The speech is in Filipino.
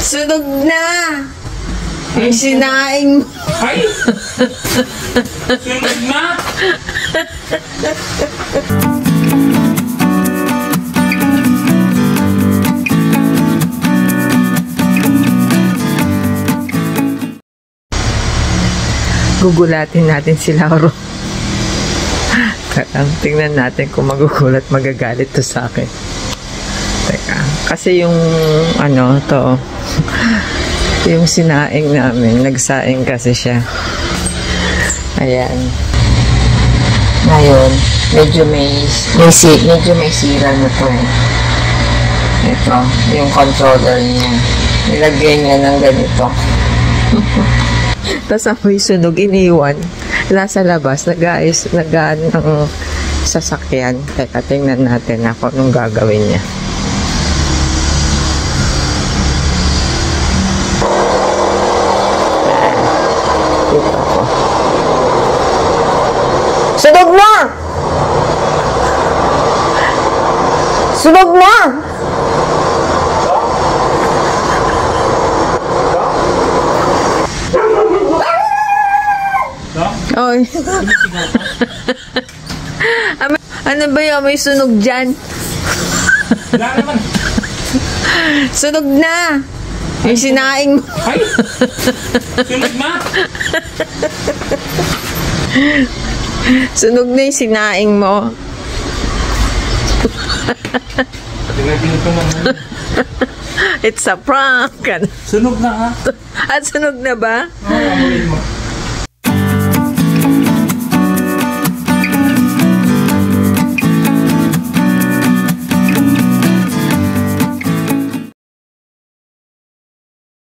Sunog na! Yung sinaing mo. Ay! Sunog na! Gugulatin natin si Lauro. Tingnan natin kung magugulat, magagalit to sa akin. Teka, kasi yung ano to, yung sinaing namin, nagsaing kasi siya. Ayan. Ngayon, medyo may sira na to eh. Ito, yung controller niya. Nilagay niya ng ganito. Tapos amoy sunog, iniwan. Nasa labas, nag-aan ng sasakyan. Teka, tingnan natin ako nung gagawin niya. Dito ako. Sunog na! Sunog na! Oy. Ano ba yun? May sunog dyan. Wala naman. Sunog na. Yung sinaing mo. Ay! Sunog na! Sunog na yung sinaing mo. Tingnan ko naman. It's a prank. Sunog na ha? At sunog na ba? Oo, amuin mo.